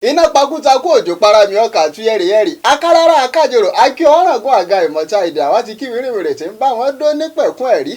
iná pakúta kó òjò para mi ọkà tú yẹ́rìyẹ́rì akárárá akájòrò akí ọ̀ràngún àga ìmọ̀ta èdè àwa ti kí wìrìwìrì tí ń bá wọn dó nípẹ̀kún ẹ̀rí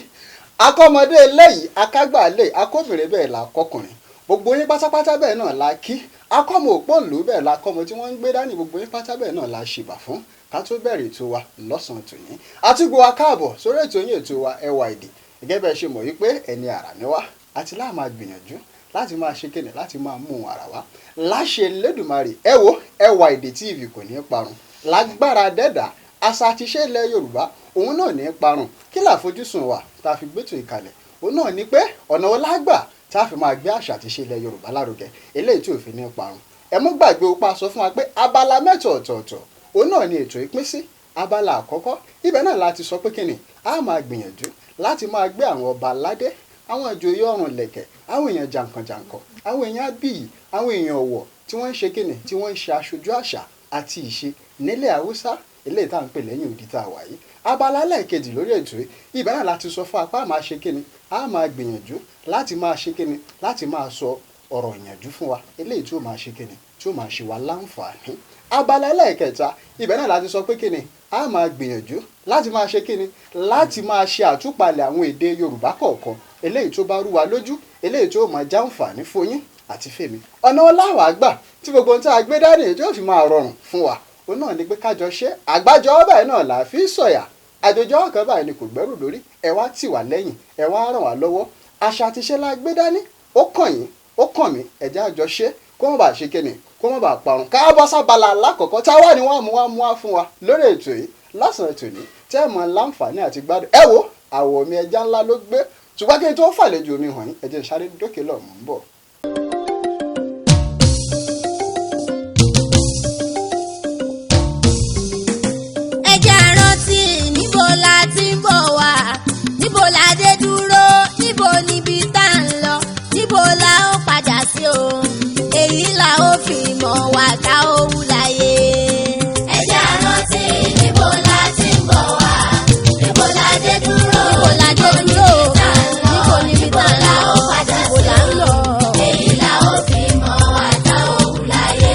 akọ́mọdé eléyìí akágbàlè akóbìnrin bẹ́ẹ̀ la kọkùnrin gbogbo yín pátápátá bẹ́ẹ̀ náà la kí akọ́mọ òpóǹlù bẹ́ẹ̀ la kọ́mọ tí wọ́n ń gbé dání gbogbo yín pátá bẹ́ẹ̀ náà la ṣìbà fún ká tó bẹ̀rẹ̀ ètò wa lọ́sàn-án tòní àtúgbò wa káàbọ̀ sórí ètò yín ètò wa ẹwà èdè gẹ́gẹ́ bẹ́ẹ̀ ṣe mọ̀ wípé ẹni àrà ni wá àti láà máa gbìyànjú láti máa ṣe kéde láti máa mú un ara wá láṣẹ lẹ́dùnmarè ẹ wo ẹwà èdè TV kò ní í parun lágbára dẹ́dà àṣà àti iṣẹ́ ilẹ̀ Yorùbá òun náà ní í parun kí làfojúsùn wa tá a fi gbétò ìkàlẹ̀ òun náà ni pé ọ̀nà ọlágbà tá a fi máa gbé àṣà àti iṣẹ́ ilẹ̀ Yorùbá lárugẹ eléyìí tí ò fi ní í parun ẹ mú gbàgbé opá sọ fún wa pé abala mẹ́ta ọ̀tọ̀ọ̀tọ̀ òun náà ni ètò ìpín sí abala àkọ́kọ́ ibẹ̀ náà láti sọ pé kíni a máa gbìyànjú láti máa gbé àwọn ọba aládé àwọn ìjòyè ọrùn lẹ̀kẹ̀ àwọn èèyàn jàǹkànjàǹkàn àwọn èèyàn abíyì àwọn èèyàn ọ̀wọ̀ tí wọ́n ń ṣe kíni tí wọ́n ń ṣe aṣojú àṣà àti ìṣe nílẹ̀ haúsá eléyìí tá à ń pè lẹ́yìn òdì tá a wà yìí abala lẹ́ẹ̀kejì lórí ètò yìí ibẹ̀ náà láti sọ fún apá máa ṣe kíni a máa gbìyànjú láti máa ṣe kíni láti máa sọ ọ̀rọ̀ ìyànjú fún wa eléyìí tí ó máa ṣe kíni tí ó máa ṣe wa láǹfààní abala ẹlẹ́ẹ̀kẹta ibẹ̀ náà láti sọ pé kíni a máa gbìyànjú láti máa ṣe kíni láti máa ṣe àtúpalẹ̀ àwọn èdè Yorùbá kọ̀ọ̀kan eléyìí tó bá rú wa lójú eléyìí tó máa jàǹfààní fún yín àti fèmí ọ̀nà ọláwàá gbà tí gbogbo ohun tí a gbé dání tí ó fi máa rọrùn fún wa òun náà ni pé kájọ ṣe àgbájọ ọba ẹ̀ náà là á fi sọ̀yà àjòjọ ọkàn báyìí ni kò gbẹ́rù lórí ẹ wá tì wá lẹ́yìn ẹ wá ràn wá lọ́wọ́ àṣà àti iṣẹ́ la gbé dání ó kàn yín ó kàn mí ẹ̀jẹ̀ àjọ ṣe kó má bàa ṣe kíni kó má bàa parun káàbọ̀ sábàlá alákọ̀ọ́kọ́ tá a wà ní wọ́n mú wá fún wa lórí ètò yìí lọ́sàn-án tòní tẹ́ ẹ̀ mọ̀ láǹfààní àti gbádùn ẹ wo àwọ̀ mi ẹja ńlá ló gbé ṣùgbọ́n kí n tó fàlejò mi hàn yín ẹ jẹ́ n sáré dókè lọ mò ń bọ̀. ẹ jẹ́ á rántí níbo la ti ń bọ̀ wá níbo la dé dúró níbo níbi tá à ń lọ níbo la ó padà sí o èyí la ó fi mọ̀ wá ká ó wù láyé. ẹ jẹ́ á rántí níbo la ti ń bọ̀ wá níbo la dé dúró níbo la dé dúró níbo níbi tá à ń lọ níbo la ń lọ èyí la ó fi mọ̀ wá ká ó wù láyé.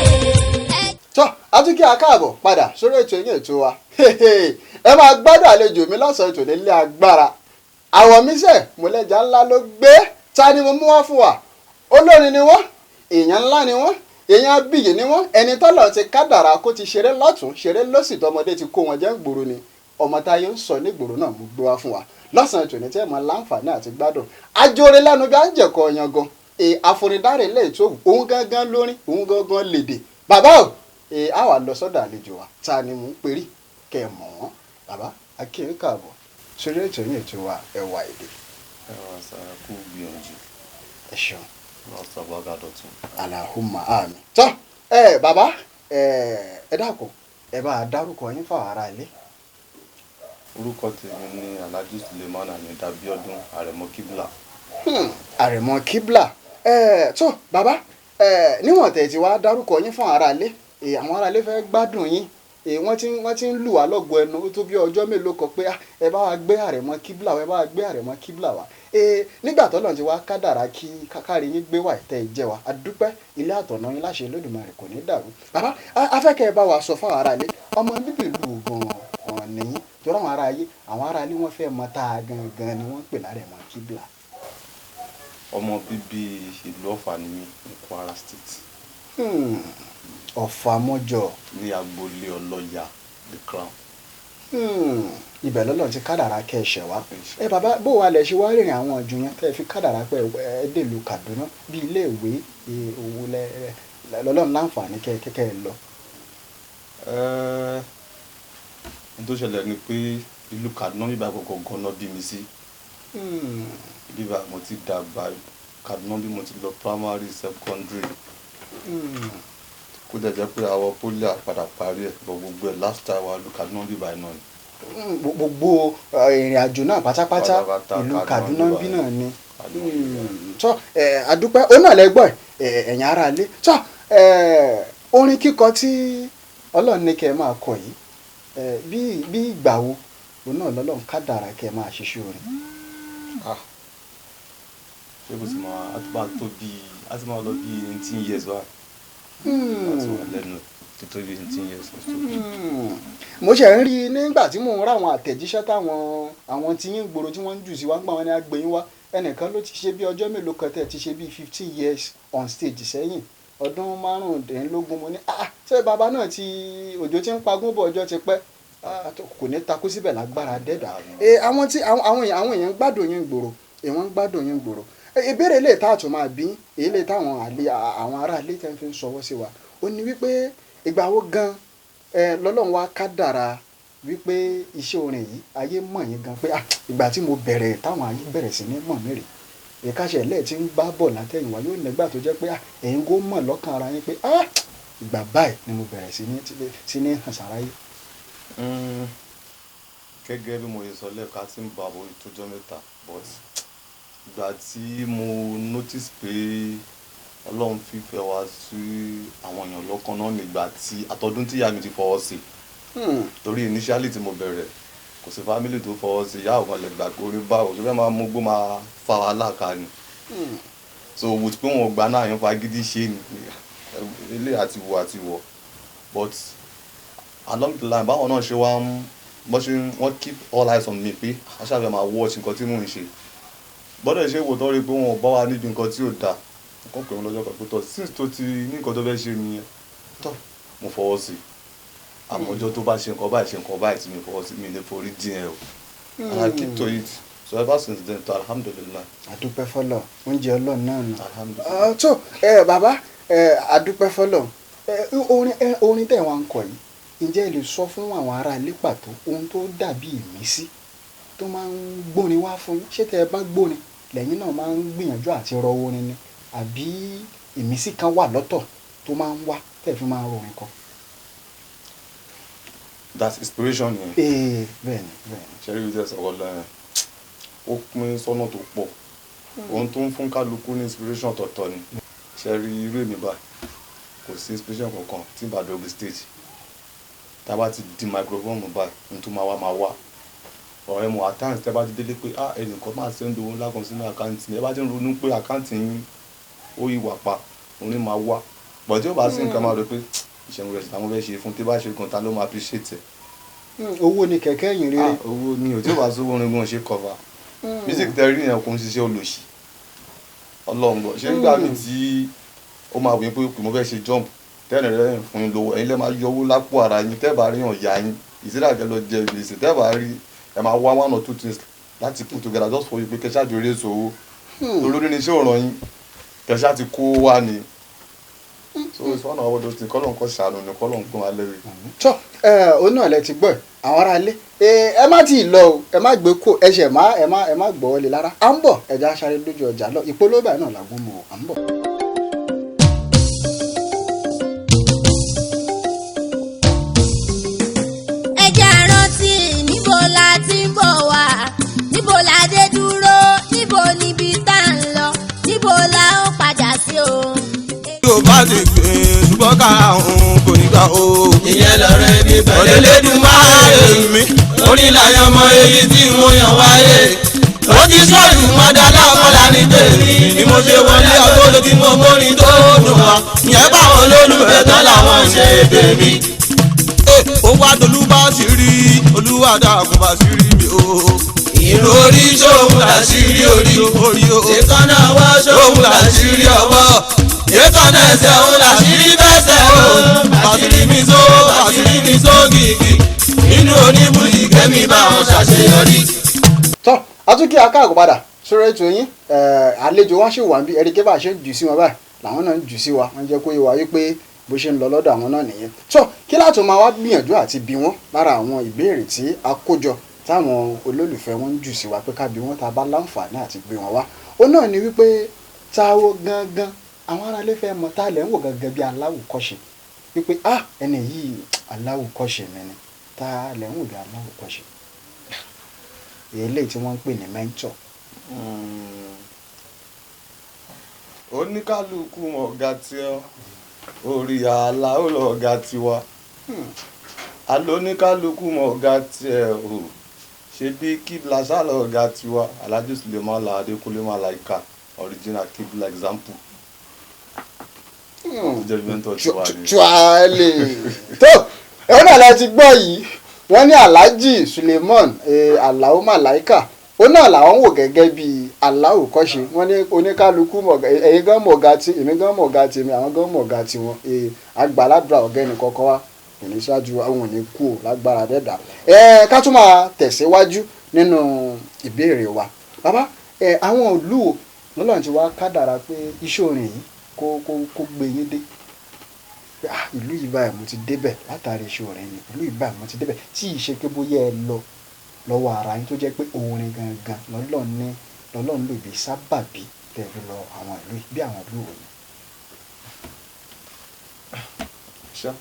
tọ́ àtúnkì àkáàbọ̀ padà sórí ètò yín ètò wa ẹ máa gbádùn àlejò mi lọ́sàn-án ètò nílé agbára àwọn mísẹ̀ mọ̀lẹ́jà ńlá ló gbé ta ni mo mú wá fún wa olórin ni wọ́n èèyàn ńlá ni wọ́n èèyàn abiyì ni wọ́n ẹni tọ́lọ̀ ti kádàrá kó ti ṣeré lọ́tún ṣeré lọ́sì tọmọdé ti kó wọn jẹ́ gbòòrò ni ọmọ táyé ń sọ ní gbòòrò náà mo gbé wá fún wa lọ́sàn-án ètò ní tí ẹ máa láǹfààní àti gbádùn ajóore lẹ́nu bí à ń jẹ̀kọ́ yangan àforídárè lẹ́yìn tó òun gángan lórin òun gángan lèdè bàbá ò a wà lọ sọ́dọ̀ àlejò wa ta ni mò ń perí kẹ́ ẹ mọ̀ wọ́n bàbá akéwì káàbọ̀ sórí ètò yín ètò wa ẹwà èdè. ẹwà sára kú gbìyànjú ẹ ṣeun. lọ́sọ̀ bọ́gà dọ̀tún. Allahumma àmín. tọ́ bàbá ẹ dákun ẹ bá a dárúkọ yín fáwọn ará ilé. orúkọ tèmi ní Alhaji Suleiman Hamid Abiodun Àrẹ̀mọ Kíbla. Àrẹ̀mọ Kíbla tó bàbá níwọ̀n tẹ̀ tí wàá dárúkọ yín fáwọn ará ilé àwọn ará ilé fẹ́ gbádùn yín wọ́n ti ń lù wá lọ́gọ̀ ẹnu ó tó bí ọjọ́ mélòó kan pé ẹ bá wa gbé Àrẹ̀mọ Kíbla wá ẹ bá wa gbé Àrẹ̀mọ Kíbla wá nígbà tó lọ́n ti wá kádàrá kí kárí yín gbé wà tẹ́ ẹ jẹ́ wa adúpẹ́ ilé àtọ̀nà yín láṣẹ Olódùmarè kò ní dàrú bàbá afẹ́kẹ́ ẹ bá wa sọ fáwọn ará ilé ọmọ bíbí ìlú gan-an nìyí torí àwọn ará ilé wọ́n fẹ́ mọ tá a gangan ni wọ́n pè l'Àrẹ̀mọ Kíbla. ọmọ bíbí ìlú Ọ̀fà ni mí ní Kwara State. Ọ̀fà mọ́jọ. ní agboolé Ọlọ́ya the Crown. ibẹ̀ lọ́lọ́run ti kádàrá kẹ́ ẹ ṣẹ̀ wá bàbá bó wa lẹ̀ ṣe wá rìnrìn àwọn ọ̀jù yẹn tẹ́ ẹ fi kádàrá pé ẹ dèlù Kaduna bí iléèwé owó lọ́lọ́run láǹfààní kẹ́ ẹ lọ. n tó ṣẹlẹ̀ ni pé ìlú Kaduna bíbá gangan náà bí mi sí. bíbá mo ti dàgbà Kaduna bí mo ti lọ primary secondary. kó dẹ̀ jẹ́ pé àwọn pólì àpadà parí ẹ̀ gbogbo ẹ̀ last time wa ìlú Kaduna bíbá iná ni. gbogbo ìrìn àjò náà pátápátá ìlú Kaduna bí náà ni tọ́ àdúpẹ́ ó náà lẹ́gbọ́n ẹ̀yìn ara ilé tọ́ orin kíkọ tí Ọlọ́run ní kẹ́ ẹ máa kọ yìí bí ìgbà wo òun náà lọ́lọ́run kádàrá kẹ́ ẹ máa ṣiṣẹ́ orin. ṣé kò sì máa tó bí a ti máa lọ bí 18 years wa. láti wà lẹ́nu títóbi 18 years or so. mo ṣe ń rí i nígbà tí mò ń rá àwọn àtẹ̀jíṣẹ́ àwọn tí yín gbòòrò tí wọ́n ń jù sí wá ń gbà wọn ní agbẹ̀yìn wá ẹnìkan ló ti ṣe bí ọjọ́ mélòó kan tẹ̀ ti ṣe bí 15 years on stage sẹ́yìn ọdún 15 mo ní ṣé bàbá náà ti òjò ti ń pagún bọ̀ ọjọ́ ti pẹ́ kò ní takú síbẹ̀ lágbára dẹ́dà àwọn èèyàn ń gbádùn yín gbòòrò èèwọ̀n ń gbádùn yín gbòòrò ìbéèrè lè tá àtún máa bí èyí lè táwọn ará ilé tẹ́ ń fi ń sọwọ́ sí wa ó ní wípé ìgbà wo gan lọ́lọ́run wá kádàrá wípé iṣẹ́ orin yìí ayé mọ̀ yín gan pé ìgbà tí mo bẹ̀rẹ̀ táwọn ayé bẹ̀rẹ̀ sí ní mọ̀ mí rè ìkáṣẹ̀ lẹ́ẹ̀ tí ń gbá bọ̀ látẹ̀yìnwá yóò nígbà tó jẹ́ pé ẹ̀yin kò mọ̀ lọ́kàn ara yín pé ìgbà báyìí ni mo bẹ̀rẹ̀ sí ní hàn sáráyé. gẹ́gẹ́ bí mo ṣe sọ lẹ́ẹ̀ka tí ń bàbọ̀ ìtọ́jọ́ mẹ́ta but ìgbà tí mo notice pé ọlọ́run fífẹ́ wá sí àwọn èèyàn lọ́kàn náà nígbà tí àtọ́dún tí ìyá mi ti fọwọ́ sí torí initially tí mo bẹ̀rẹ̀ kò sí family tó fọwọ́ sí ìyá ọ̀kan lè gbà pé orí báwo ṣe fẹ́ máa mú gbó máa fa wàhálà ká ni so wò tí pé wọn ò gbà náà yẹn fagídí ṣe ni ilé àti wọ̀ but along the line báwọn náà ṣe wá ń bọ́ ṣe wọ́n keep all eyes on me pé aṣáfẹ́ máa watch nǹkan tí mò ń ṣe gbọ́dọ̀ ṣe wò tó rí pé wọn ò bá wa níbi nǹkan tí ò dáa nǹkan pè wọn lọ́jọ́ kan pé tọ́ since tó ti ní nǹkan tó fẹ́ ṣe nìyẹn tọ́ mo fọwọ́ sí i àmọ́ ọjọ́ tó bá ṣe nǹkan báyìí tí mi fọwọ́ sí mi lè forí dín ẹ o and I keep to it so ever since then to alhamdulillah. àdúpẹ́ fọlọ́ oúnjẹ ọlọ́run náà nù. alhamdulillah. tó bàbá àdúpẹ́ fọlọ́ orin tẹ̀ wá ń kọ yìí ǹjẹ́ ẹ lè sọ fún àwọn ará ilé pàtó ohun tó dàbí ìmísí tó máa ń gbórin wá fún yín ṣé tẹ́ ẹ bá gbórin lẹ́yìn náà máa ń gbìyànjú àti rọ orin ni àbí ìmísí kan wà lọ́tọ̀ tó máa ń wá tẹ́ ẹ fi máa ń rorin kọ. that's inspiration yẹn. bẹ́ẹ̀ni. ṣẹ́rí ìdí ẹ̀sẹ̀ wọlé ó pín sọ́nà tó pọ̀ ohun tó ń fún kálukú ní inspiration tọ̀tọ̀ ni ṣẹ́rí irú èmi báyìí kò sí inspiration kankan tí n bá dọ̀gbì stage tá a bá ti di microphone báyìí ohun tó máa wá ọ̀rẹ́ mo at times tẹ́ bá ti délé pé ẹnìkan máa ṣe ń do owó ńlá kan sínú àkáǹtì ẹ bá ti ń ronú pé àkáǹtì yín ó ìwà pa òun ni máa wá bọ̀ tí ó bá sí nǹkan máa rò pé ìṣẹ̀wọ̀n rẹ̀ táwọn fẹ́ ṣe fún tí bá ṣe gan ta ló máa appreciate ẹ̀. owó ni kẹ̀kẹ́ yìí rere. owó ni ò tí ó bá sówó orin gan ṣe cover music tẹ́rí yẹn kò ń ṣiṣẹ́ olòṣì ọlọ́run gbọ́ ṣé nígbà míì tí ó máa wí pé mo fẹ́ ṣe jump tẹ́ẹ̀nì rẹ̀ fún yín lówó ẹ̀yin lẹ́ máa yọ owó lápò ara yín tẹ́ẹ̀ bá rí hàn yá yín ìsílẹ̀ lọ jẹ gbèsè tẹ́ẹ̀ bá rí ẹ máa wá 1 or 2 things láti put together just for you pé kẹṣáàjò eré sòwò olórí ni iṣẹ́ òràn yín kẹṣáà ti kó wá ni so it's one of those things kọ́lọ̀ nǹkan ṣàánú ni kọ́lọ̀ nǹkan alẹ́ rẹ̀. tọ́ òun náà lẹ ti gbọ́ àwọn ará ilé ẹ má tí ì lọ o ẹ má gbé kó ẹ ṣẹ̀ ẹ má gbọ́ wọlé lára à ń bọ̀ ẹja aṣáré lójú ọjà lọ ìpolówó báyìí náà làgùn mọ́ à ń bọ̀. ẹjẹ́ àrántí níbo la ti ń bọ̀ wá níbo la dé dúró níbo níbi tá à ń lọ níbo la ó padà sí o. tó bá ti gbé ṣùgbọ́n ká òun kò ní gbà o. ìyẹn lọ́rọ̀ ẹbí pẹ̀lẹ́ lẹ́dùn máa yẹ mi. orí làyàn mọ èyí tí mo yàn wáyé ó ti sọ̀rọ̀ mọ́dá lákọ́lá ní tèmi ni mo ṣe wọlé agbódo tí mo mórin tó dùn wá ìyẹn báwọn olólùfẹ́ tán làwọn ṣe tèmi. ó wá dolú bá sì rí olúwa dàkún bá sì rí mi o. ìròrí sóhun làṣírí orí ìkànnà wá sóhun làṣírí ọwọ́ ìkànnà ẹsẹ̀ òun làṣírí bẹ́sẹ̀ o àṣírí mi sógìgì nínú oníbùyí kẹ́mi báwọn ṣàṣeyọrí. tọ́ atúnkì akáàkó padà sórí ètò yín àlejò wá ṣì wà ń bí ẹ̀ríkẹ́ bá ṣe ń jù sí wọn báyìí làwọn náà ń jù sí wa wọ́n jẹ́ kó yé wa wípé bó ṣe ń lọ lọ́dọ̀ àwọn náà nìyẹn. tọ́ kí láti máa wá gbìyànjú àti bí wọ́n lára àwọn ìbéèrè tí a kójọ táwọn olólùfẹ́ wọn ń jù sí wa pé ká bí wọ́n ta bá láǹfààní àti gbé wọn wá ó náà ni wípé táwo gangan àwọn aráalé fẹ́ mọ̀ tá a lẹ́ ń wò gangan bí aláwòkọ́ṣe wípé ẹni yìí aláwòkọ́ṣe mi ni tá a lẹ́ ń wò bí aláwòkọ́ṣe eléyìí tí wọ́n ń pè ní mentor. oníkálukú ọ̀gá tí ọ orí ààlà ó lọ ọ̀gá tiwa alóníkálukú ọ̀gá tí ẹ o ṣe bí kíbla ṣálọ ọ̀gá tiwa Alhaji Suleiman Adékúnlé Malaika original kíbla example. jẹ́ mẹ́ńtọ̀ tí wà ní. tuale tó ẹ̀wọ́n náà la ti gbọ́ yìí wọ́n ní Alhaji Suleiman Alao Malaika ó náà làwọn wò gẹ́gẹ́ bí aláwòkọ́ṣe wọ́n ní oníkálukú mọ̀gá ẹ̀yin gan mọ̀gá tí èmi gan mọ̀gá tí èmi àwọn gan mọ̀gá tí wọ́n àgbàlagbà ọ̀gá ẹnì kọ̀ọ̀kan wa kò ní ṣáájú àwọn ò ní kú ò lágbára dẹ́dà ká tún máa tẹ̀síwájú nínú ìbéèrè wa bàbá àwọn ìlú lọ́lọ́run ti wá kádàrá pé iṣẹ́ orin yìí kó gbé yín dé ìlú yìí báyìí mo ti débẹ̀ látàrí iṣẹ́ orin ni ìlú yìí báyìí mo ti débẹ̀ tí ìṣe pé bóyá ẹ lọ lọ́wọ́ ara yín tó jẹ́ pé orin gangan lọ́lọ́run lò bí sábàbí tẹ̀lé lọ àwọn ìlú bí àwọn ìlú òní. ṣá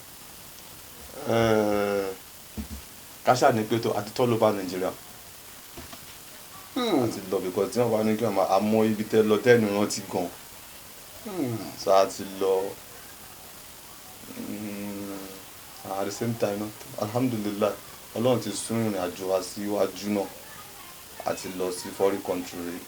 káṣá ni pé tó àti tọ́ ló bá Nàìjíríà àti lọ because tí wọ́n bá ní kí wọ́n máa àmọ́ ibi tẹ́ lọ tẹ́nu rántí gan so àti lọ at the same time alhamdulillah Ọlọ́run ti sún ìrìn àjò wa síwájú náà àti lọ sí foreign country rẹ̀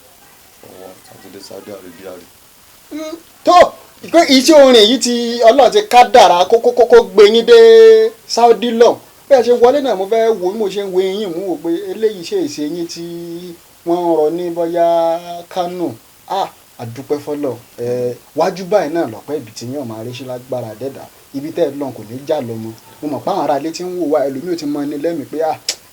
ọwọ́ àti dé Saudi Arabia rẹ̀. tó pé iṣẹ́ orin yìí ti Ọlọ́run ti kádàrá kókó gbé yín dé Saudi lọ bẹ́ẹ̀ ṣe wọlé náà mo fẹ́ wo bí mo ṣe ń wo eyín mú wò pé eléyìí ṣe ìṣe yín tí wọ́n rọ ní bóyá Kánò àdúpẹ́ fọlọ́ wájú báyìí náà lọ́pẹ́ ibi tí yín ọ̀ máa rí sí lágbára dẹ́dà ibi tẹ́ ẹ lọ́n kò ní já lọ mọ́ mo mọ̀ pé àwọn ará ilé tí ń wò wá ẹlòmíì ò ti mọ ẹni lẹ́mìí pé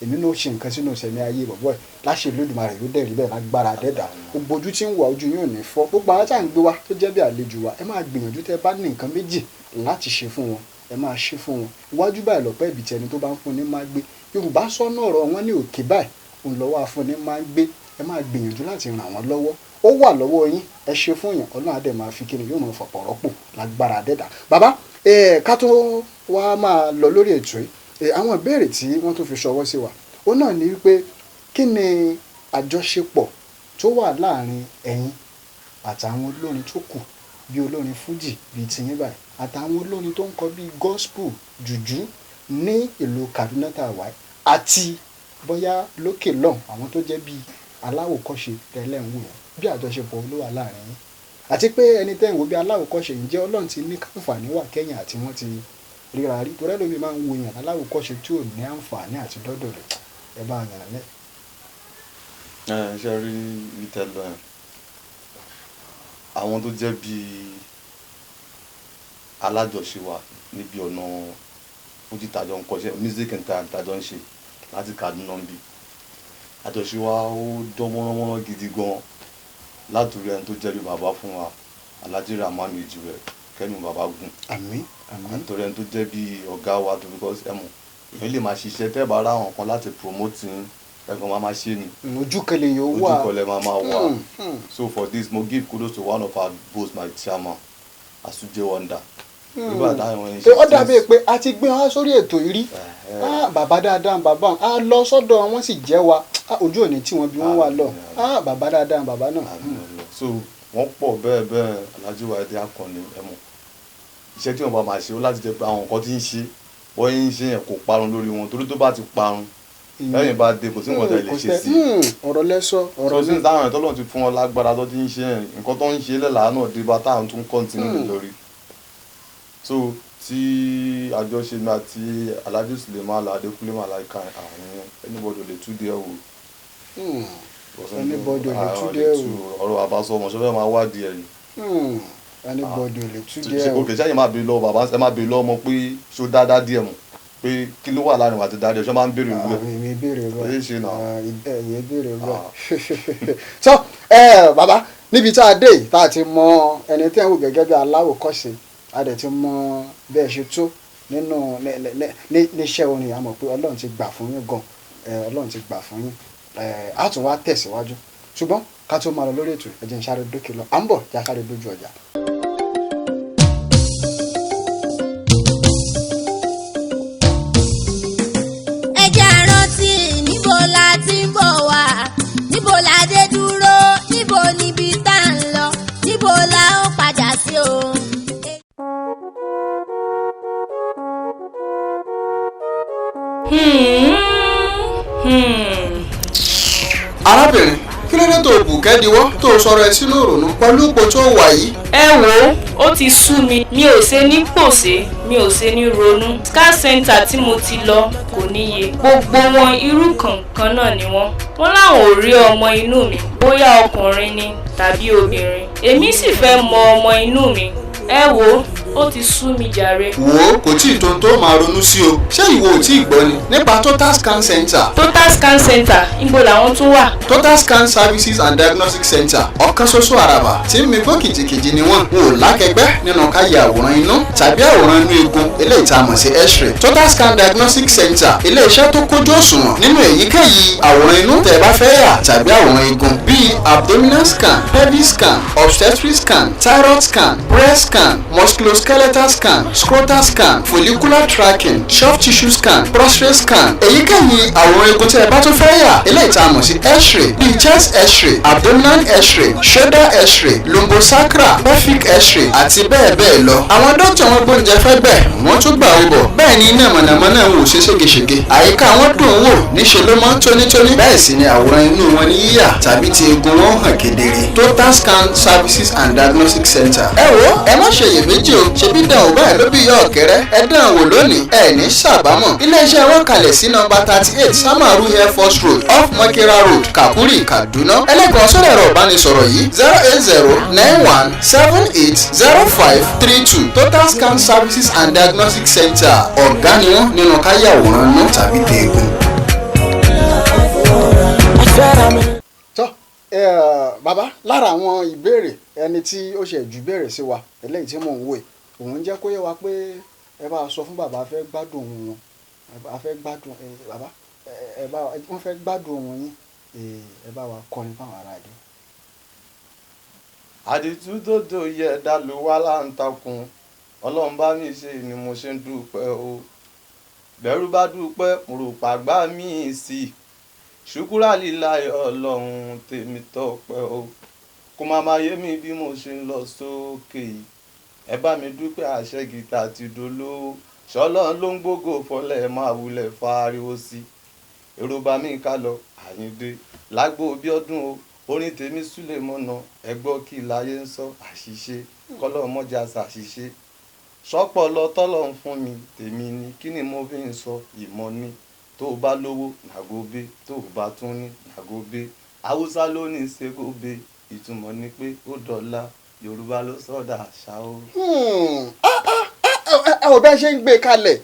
èmi náà ṣe nǹkan sínú ìṣẹ̀mí ayé bọ̀bọ̀ ẹ̀ láṣẹ Olódùmarè yóò dẹ̀rí bẹ́ẹ̀ lágbára dẹ́dà gbogbo ojú tí ń wà ojú yóò ní fọ́ gbogbo àwọn tá à ń gbé wa tó jẹ́ bí àlejò wa ẹ máa gbìyànjú tẹ́ bá ní nǹkan méjì láti ṣe fún wọn ẹ máa ṣe fún wọn iwájú báyìí lọ́pẹ́ ibi tí ẹni tó bá ń fún ní máa gbé Yorùbá sọ́nà ọ̀rọ̀ wọn ní òkè báyìí òun lọ́wọ́ afúnni máa gbé ẹ máa gbìyànjú láti ràn wọ́n lọ́wọ́ ó wà lọ́wọ́ yín ẹ ṣe fún yàn Ọlọ́run adé máa fi kíni yóò máa fọ̀pọ̀ rọ́pò lágbára dẹ́dà bàbá ká tó wá máa lọ lórí ètò yìí àwọn ìbéèrè tí wọ́n tún fi ṣọwọ́ sí wa ó náà ní wípé kí ni àjọṣepọ̀ tó wà láàrin ẹ̀yin àtàwọn olórin tó kù bí olórin fújì bíi tiyín báyìí àtàwọn olórin tó ń kọ bíi gospel jùjú ní ìlú Kaduna tá a wà àti bóyá lókè lọ́hùn àwọn tó jẹ́ bíi aláwòkọ́ṣe tẹ́lẹ̀ ń wò yẹn bí àjọṣepọ̀ ló wà láàrin yín àti pé ẹni tẹ́ ń wo bí aláwòkọ́ṣe ǹjẹ́ Ọlọ́run ti ní káǹfààní wà kẹ́yìn àti wọ́n ti ríra rí torí ẹlòmíì máa ń wo yàn aláwòkọ́ṣe tí ò ní àǹfààní àti dọ́dọ̀ rẹ̀ ẹ bá yàn lẹ́. ṣe rí ìtẹ́lọ ẹ̀ àwọn tó jẹ́ bíi alájọṣe wa níbi ọ̀nà fújì tàjọ ń kọ́ṣẹ́ music and time tàjọ ń ṣe láti Kaduna bí àjọṣe wa ó dán mọ́nàmọ́ná gidi gan látòrí ẹni tó jẹ́ bí bàbá fún wa Alhaji Rahman Ejire kẹ́nu bàbá gùn àmín àmín àtòrí ẹni tó jẹ́ bí ọ̀gá wa tó because ẹ mọ̀ èèyàn lè máa ṣiṣẹ́ tẹ́ bá ráwọn kan láti promote ẹ̀gbọ́n máa ṣe ni ojúkẹlẹ yóò wà ojúkọlẹ̀ máa wà so for this mo give kudos to one of our boss my chairman Asuje Wonder nígbà táwọn ẹni ṣe ó dàbí pé a ti gbé wọn sórí ètò yìí rí bàbá dáadáa bàbá a lọ sọ́dọ̀ wọn sì jẹ́ wa ojú òní tí wọ́n bí wọ́n wà lọ bàbá dáadáa bàbá náà. so wọ́n pọ̀ bẹ́ẹ̀ Alhaji Wáídì Akànnì ẹ̀mọ́ iṣẹ́ tí wọ́n bá máa ṣe ó láti jẹ́ pé àwọn nǹkan tí ń ṣe wọ́n yín ṣe yẹn kò parun lórí wọn torí tó bá ti parun lẹ́yìn bá dé kò sí nǹkan tó lè ṣe sí ọ̀rọ̀ lẹ́sọ ọ̀rọ̀ sí táwọn ẹ̀ tọ́lọ́ ti fún wọn lágbára tó ti ń ṣe yẹn nǹkan tó ń ṣe lẹ́la náà dé bá táwọn tún kọ́ntínú lórí so tí àjọṣe mi àti Alhaji Suleiman Adékúnlé Malaika àwọn anybody lè tú díẹ̀ wò anybody lè tú díẹ̀ wò ọ̀rọ̀ àbáṣọ ọmọ ṣọfẹ́ máa wádìí ẹ̀ yìí anybody lè tú díẹ̀ wò. òkè sẹ́yìn máa béèrè lọ́wọ́ bàbá ẹ máa béèrè lọ́wọ́ ọmọ pé ṣó dáadáa díẹ̀ mọ̀ pé kí ló wà láàrin àti dáadáa ṣé máa ń béèrè ìlú ẹ̀ èmi béèrè rẹ èyí ṣe náà èyí béèrè rẹ so bàbá níbi tá a dé yìí tá a ti mọ ẹni tí ẹ ń wò gẹ́gẹ́ bí aláwòkọ́ṣe a dẹ̀ ti mọ bẹ́ẹ̀ ṣe tó nínú níṣẹ́ orin àmọ́ pé Ọlọ́run ti gbà fún yín gan Ọlọ́run ti gbà fún yín a tún wá tẹ̀síwájú ṣùgbọ́n ká tó máa lọ lórí ètò ẹ jẹ́ n sáré dókè lọ à ń bọ̀ já sáré dójú ọjà. ẹ jẹ́ á rántí níbo la ti ń bọ̀ wá níbo la dé dúró níbo níbi tá à ń lọ níbo la ó padà sí o. arábìnrin kí ló dé tó bùkẹ́diwọ́ tó sọ̀rọ̀ ẹ sínú ìrònú pẹ̀lú ipò tó wà yìí. ẹ wò ó ti sú mi ò ṣe ní pòṣé mi ò ṣe ní ronú. scar center tí mo ti lọ kò níye gbogbo wọn irú kankan náà ni wọ́n láwọn ò rí ọmọ inú mi bóyá ọkùnrin ni tàbí obìnrin èmi sì fẹ́ mọ ọmọ inú mi. ẹ wò ó ti sú mi jàre. wo kò tí ì tó tó máa ronú sí o ṣé ìwọ ò tí ì gbọ́ ni nípa total scan center. total scan center ibo làwọn tún wà. total scan services and diagnostic center ọ̀kan ṣoṣo àràbà tí ń mi gbọ́ kìjìkìjì ni wọ́n ò lákẹgbẹ́ nínú ká yẹ àwòrán inú tàbí àwòrán inú eegun eléyìí tá a mọ̀ sí x-ray. total scan diagnostic center ilé-iṣẹ́ tó kójú òṣùwọ̀n nínú èyíkéyìí àwòrán inú tẹ́ bá fẹ́ yà tàbí àwòrán eegun bíi abdominal scan pelvic scan obstetric scan thyroid scan breast scan musculoskeletal scan scrotal scan follicular tracking soft tissue scan prostate scan èyíkéyìí àwòrán eegun tẹ́ bá tún fẹ́ yà eléyìí tá a mọ̀ sí x-ray bíi chest x-ray abdominal x-ray shoulder x-ray lumbosacral pelvic x-ray àti bẹ́ẹ̀ bẹ́ẹ̀ lọ. àwọn dókítà wọn gbóúnjẹ fẹ́ bẹ̀ wọ́n tún gbà ó bọ̀ bẹ́ẹ̀ ni iná mọ̀nàmọ́ná wò ṣe ségesège àyíká wọn dùn ún wò níṣẹ́ ló mọ́ tónítóní bẹ́ẹ̀ sì ni àwòrán inú wọn ní yíyà tàbí ti eegun wọn hàn kedere. total scan services and diagnostic center. ẹ wo ẹ má ṣe iyèméjì o ṣebí dán ò báyìí ló bí yọ ọ̀kẹ́rẹ́ ẹ dán wò lónìí ẹ ní ṣàbámọ̀. iléeṣẹ́ wọn kalẹ̀ sí nọ́mbà 38 samaru air force road off makera road kakuri kaduna. ẹlẹ́kọ̀ọ́ sọ̀rọ̀ ẹ̀rọ ìbánisọ̀rọ̀ yìí 08091780532 total scan services and diagnostic center ọ̀gá ni wọ́n nínú káyàwòrán inú tàbí tẹ̀gùn. tọ́ bàbá lára àwọn ìbéèrè ẹni tí ó ṣe jù béèrè sí wa eléyìí tí mò ń wò òun jẹ́ kó yé wa pé ẹ bá sọ fún bàbá fẹ́ gbádùn wọn a fẹ́ gbádùn bàbá wọ́n fẹ́ gbádùn wọn yín ẹ bá wa kọrin fáwọn ará ilé. àdìtú tó tó yẹ dàlú wá láǹtakùn ọlọ́run bá mi ṣe ni mo ṣe ń dúpẹ́ o bẹ̀rù bá dúpẹ́ mo rò pàgbá mi sí ṣùkúrà líláyọ̀ ọlọ́run tèmi tọ́pẹ́ o kó má máa yé mi bí mo ṣe ń lọ sókè yìí ẹ bá mi dúpẹ́ àṣẹ gìtá ti dolówó ṣọlọ́run ló ń gbógo fọlẹ́ máa wulẹ̀ fariwo sí èrò bá mi ká lọ àyíndé lágbo bí ọdún o orin tèmi súlẹ̀ mọ́nà ẹgbọ́ kí láyé ń sọ àṣìṣe kọ́lọ́ mọ́jà ṣàṣìṣe ṣọ́pọ̀ lọ tọ́lọ̀ ń fún mi tèmi ni kí ni mo fi ń sọ ìmọ̀ ni tó o bá lówó nàgóbé tó o bá tún ní nàgóbé haúsá ló ní ṣégóbé ìtumọ̀ ni pé ó dọ̀la yorùbá ló sọ̀dà àṣà o. ẹ ò bẹ́ẹ̀ ṣe ń gbé kalẹ̀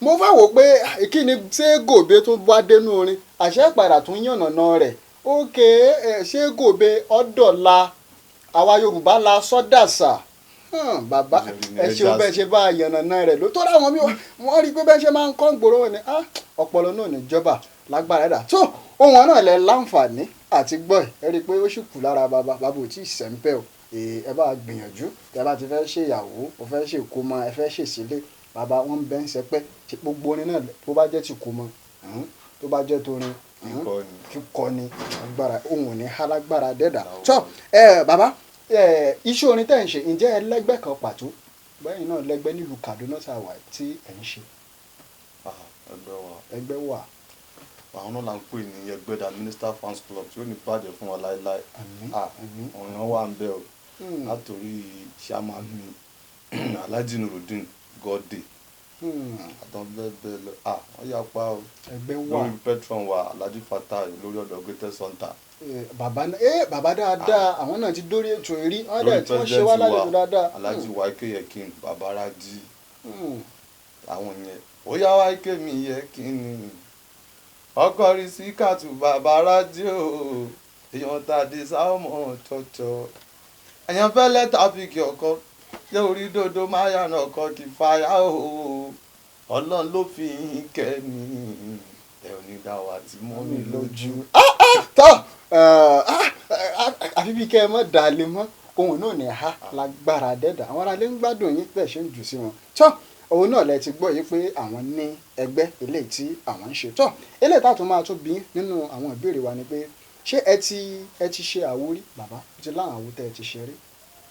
mo fẹ́ wò pé kí ni ṣégóbé tó wá dénú orin àṣẹ ìpadà tún yànnàná rẹ̀ ókè ṣégóbé ọ̀dọ̀la àwa yorùbá la sọ́dàṣà bàbá ẹ ṣeun bẹ́ẹ̀ ṣe bá yànnàná rẹ̀ ló tó ráwọn mi wọ́n rí i pé bẹ́ẹ̀ ṣe máa ń kọ́ gbòòrò wọn ni ọpọlọ náà níjọba lágbára ẹ̀dá tó ohun náà lẹ láǹfààní àti gbọ́ ẹ rí i pé ó sì kù lára bàbá ò tí ì sẹ́ńpẹ́ o ẹ bá gbìyànjú tẹ bá ti fẹ́ ṣe ìyàwó o fẹ́ ṣe ìkómọ ẹ fẹ́ ṣe ìsílé bàbá wọn bẹ́ ń sẹpẹ́ gbogbo orin náà tó bá jẹ́ ti kómọ tó bá jẹ́ torin kíkọ ni agbára ohun ní alágbára dẹ́dà tó bàbá iṣẹ́ orin tẹ̀ ń ṣe ǹjẹ́ ẹ lẹ́gbẹ́ kan pàtó bẹ́ẹ̀ náà lẹ́gbẹ́ nílùú Kaduna tàwa tí ẹ̀ ń ṣe. ẹgbẹ́ wà. àwọn náà là ń pè ní Ẹgbẹ́dà Minister Fans Club tí ó ní bàjẹ́ fún wa láéláé ọ̀ràn wà ń bẹ̀ o látòrí chairman mi Alhaji Nurudeen Godde àtàn bẹ́ẹ̀ bẹ́ẹ̀ lọ wọ́n yà pa o ẹgbẹ́ wà lórí patron wa Alhaji Fatai lórí ọ̀dọ̀ Greatest Hunter. bàbá dáadáa àwọn náà ti dórí ètò èrí wọn dẹ̀ tí wọ́n ṣe wá lálejò dáadáa. Alhaji Waike Yekin Babaraji àwọn yẹn ó yá Waike mi Yekin ni ọkọ rí sí kàtù Babaraji o èèyàn tàdé sáwọn tọ̀tọ̀ èèyàn fẹ́lẹ́ tàbíkì ọkọ jẹ́ orí dodo máyà náà kọ́ kí fàyà o ọlọ́run ló fi yín kẹ́ mi ẹ̀ ò ní dá wa tí mọ́ mi lójú. tọ́ àfi bí kẹ́ ẹ mọ́ dalẹ̀ mọ́ ohun náà ní ha lágbára dẹ́dà àwọn aráalé ń gbádùn yín bẹ́ẹ̀ ṣe ń jù sí wọn tọ́ òun náà lẹ ti gbọ́ yìí pé àwọn ní ẹgbẹ́ eléyìí tí àwọn ń ṣe tọ́ eléyìí tá a tún máa tún bí nínú àwọn ìbéèrè wa ni pé ṣé ẹ ti ṣe àwórí bàbá ó ti láwọn àwo tẹ́ ẹ ti ṣe rí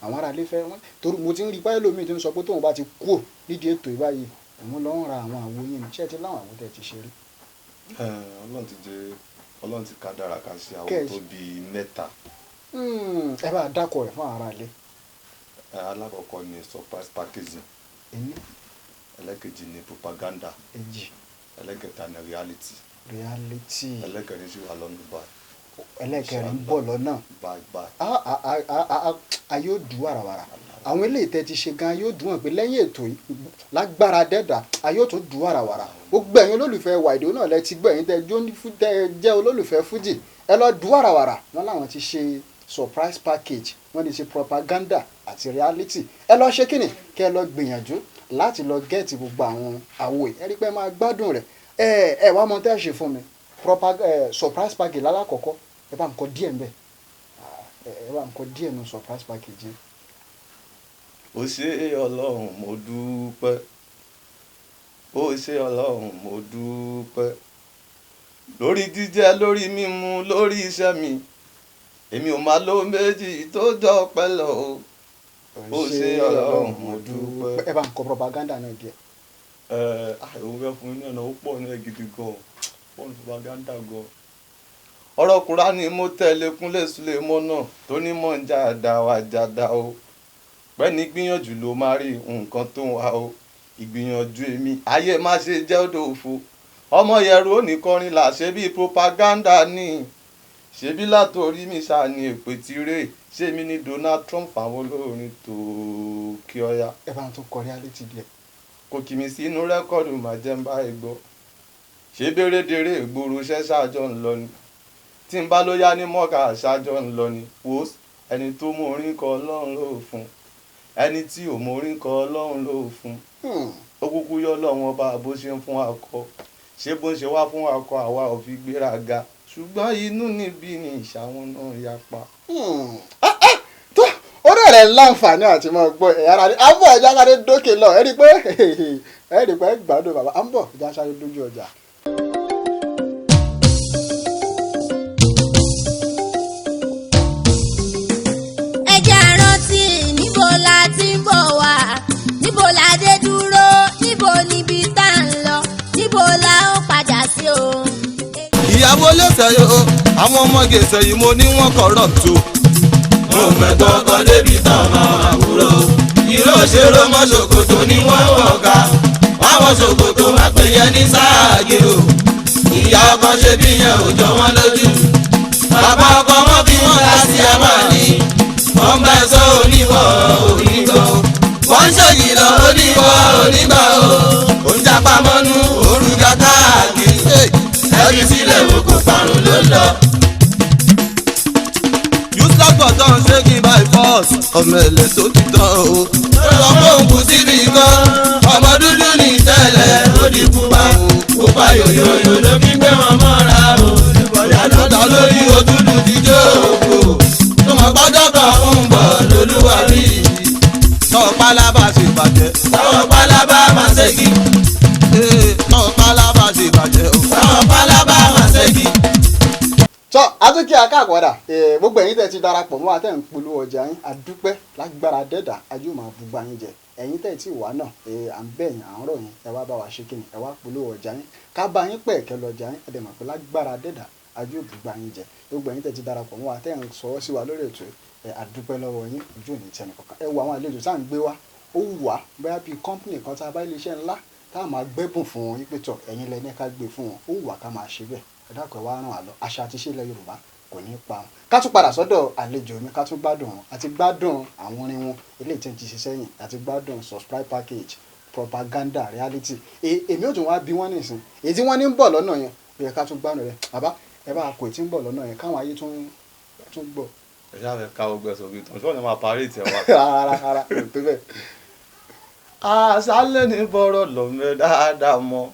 àwọn aráalé fẹ́ wọn torí mo ti ń rí báyìí lómi tí ń sọ pé tóun bá ti kú nídìí ètò ìbáyìí òun lọ ń ra àwọn àwo yín ni ṣé ẹ ti láwọn àwo tẹ́ ẹ ti ṣe rí. Ọlọ́run ti jẹ́ Ọlọ́run ti ká dára ká ṣe àwọn Kẹ́- tó bíi mẹ́ta. ẹ bá dákọ̀ rẹ̀ fún ara ilé. Alákọ̀ọ́kọ́ ni surprise packaging, Ení, ẹlẹ́kejì ni propaganda, èjì, ẹlẹ́kẹta ni reality, reality, ẹlẹ́kẹrin sì wà lọ́nà báyìí ẹlẹ́kẹrin ń bọ̀ lọ́nà. báyìí. A yóò dùn wàràwàrà. Àwọn eléyìí tẹ́ ti ṣe gan yóò dùn wọn pé lẹ́yìn ètò yìí lágbára dẹ́dà a yóò tún dùn wàràwàrà. Ó gbẹ̀yìn olólùfẹ́ wàìdó náà lẹ ti gbẹ̀yìn tẹ́ jẹ́ olólùfẹ́ fújì ẹ lọ dùn wàràwàrà. Wọ́n láwọn ti ṣe surprise package, wọ́n ti ṣe propaganda àti reality. Ẹ lọ ṣe kíni kẹ́ ẹ lọ gbìyànjú láti lọ gẹ́ẹ̀tì gbogbo àwọn àwo ẹ̀ ẹ rí pé máa gbádùn rẹ̀. Ẹ wá mọ tẹ́ ẹ ṣe fún mi surprise package lálákọ̀ọ́kọ́ ẹ bá ń kọ díẹ̀ ń bẹ̀ ẹ bá ń kọ díẹ̀ nu surprise package yẹn. Ó ṣé Ọlọ́run mo dúpẹ́, ó ṣé Ọlọ́run mo dúpẹ́, lórí jíjẹ lórí mímu lórí iṣẹ́ mi, èmi ò máa ló méjì tó jọ pẹ́ lọ o. Ó ṣé Ọlọ́run mo dúpẹ́. ẹ bá ń kọ propaganda náà díẹ̀. Òun fẹ́ fún yín náà ó pọ̀ ní gidi gan, pọ̀ ní propaganda gan. Ọ̀rọ̀ Kùránì mo tẹ̀lé Kúnlé Sùlèmọ́nà tó ní mọ̀ ń jáda wá jáda o. Pẹ́ni gbìyànjú ló máa rí nǹkan tó ń wá o. Ìgbìyànjú èmi ayé má ṣe jẹ́ òdò òfo. Ọmọ yẹ̀rù ò ní kọrin là ṣe bí propaganda ní. Ṣebí látòrí mi ṣáà ní èpè tiré. Ṣé mi ní Donald Trump fáwọn olórin tó kí ọya. ẹ bá ń tún kọ reality díẹ̀. Kò kì mí sínú rẹ́kọ̀dù má jẹ́ ń bá ẹ gbọ́. Ṣé bérédéré ìgboro iṣẹ́ ṣáàjọ ń lọ ni. Tí n bá ló yá ní mọ́kà ṣáàjọ ń lọ ni. Wò ó ẹni tó mú orin kọ Ọlọ́run ló fún. Ẹni tí ò mú orin kọ Ọlọ́run ló fún. Ó kúkú yọ lọ́wọ́n bá bó ṣe ń fún akọ. Ṣé bó ń ṣe wá fún akọ àwa ò fi gbéraga. Ṣùgbọ́n inú níbí ni ìṣàwọn náà yapa. tó orí rẹ̀ láǹfààní àti mọ́ gbọ́ ẹ̀yà ara rẹ̀ à ń bọ̀ ẹja sáré dókè lọ ẹ rí i pé gbádùn bàbá à ń bọ̀ ẹja sáré dójú ọjà. ẹ jẹ́ á rántí níbo la ti ń bọ̀ wá níbo la dé dúró níbo níbi tá à ń lọ níbo la ó padà sí o. ìyàwó lẹ́sẹ̀ yìí o àwọn ọmọ gèsè yìí mo ní wọ́n kọ̀rọ̀ tó. mo mẹ́tọ́ kan débi tán máa àbúrò ìró òṣèré mọ́ ṣòkòtò ni wọ́n wọ̀ ká wọ́n ṣòkòtò má pè yẹn ní sáàgì o. ìyá ọkọ ṣe bí yẹn ò jọ wọ́n lójú. bàbá ọkọ wọn bí wọ́n láti ẹ̀ máa ní. wọ́n bá ẹ sọ oníwọ̀ onígbọ̀ wọ́n ń ṣèyí lọ oníwọ̀ onígbọ̀ o. ń japa mọ́nú òrùka káàkiri ẹbí sílẹ̀ wò kó parun ló lọ. useless button shaking by force ọmọ ẹ̀lẹ́ tó ti tán o. lọ fóun kù síbi kan ọmọ dúdú ní tẹ́lẹ̀ ó di pupa pupa yòyòyò ló fi gbé wọn mọ́ra o. ìyàtọ̀ lórí òtútù ti jó òkú tó mọ̀ gbọ́dọ̀ kan ń bọ̀ lólúwa rí. tọ́wọ́ pálábà ṣe bàjẹ́ tọ́wọ́ pálábà máa ṣèkì. tọ́wọ́ pálábà ṣe bàjẹ́ o. tọ́wọ́ pálábà máa ṣèkì. tọ́ atúnkì akáàkọ́dà gbogbo ẹ̀yin tẹ́ ti darapọ̀ mọ́ àtẹ̀ ń polówó ọjà yín àdúpẹ́ lágbára dẹ́dà ajú máa bùgbà yín jẹ ẹ̀yin tẹ́ ti wà náà à ń bẹ̀yìn à ń rọ̀ yín ẹ wá bá wa ṣe kíni ẹ wá polówó ọjà yín ká bá yín pẹ̀ kẹ́ lọ ọjà yín ẹ̀dẹ̀ mọ̀ pé lágbára dẹ́dà ajú bùgbà yín jẹ gbogbo ẹ̀yin tẹ́ ti darapọ̀ mọ́ àtẹ̀ ń sọwọ́ sí wa lórí ètò àdúpẹ́ lọ́wọ́ yín ojú òní tẹnu kankan ẹ wo àwọn àlejò tá à ń gbé wá ó wù wá bóyá bíi kọ́ńpìnì kan tá a bá iléeṣẹ́ ńlá tá a máa gbẹ́bùn fún wọn yín pé tọ̀ ẹ̀yin lẹ ní ká gbé fún wọn ó wù wá ká máa ṣe bẹ́ẹ̀ ẹ dákọ̀ wá ràn wá lọ àṣà àti ìṣe ilẹ̀ Yorùbá kò ní pa wọn ká tún padà sọ́dọ̀ àlejò mi ká tún gbádùn wọn àti gbádùn àwọn orin wọn eléyìí tí ń ti ṣe sẹ́yìn àti gbádùn subscribe package propaganda reality èmi ò tún wá bí wọ́n nìsín èyí tí wọ́n ní ń bọ̀ lọ́nà yẹn ó yẹ ká tún gbádùn rẹ̀ bàbá ẹ bá kò tí ń bọ̀ lọ́nà yẹn káwọn ayé tún gbọ́. Ẹ ṣáà fẹ́ ká ogbẹ́ sórí ìtàn ṣọ́ọ̀nì máa parí ìtẹ̀ wa. rárá kò tó bẹ́ẹ̀. Àṣálẹ́ ní bọ́rọ̀ lọ́mọ dáadáa mọ́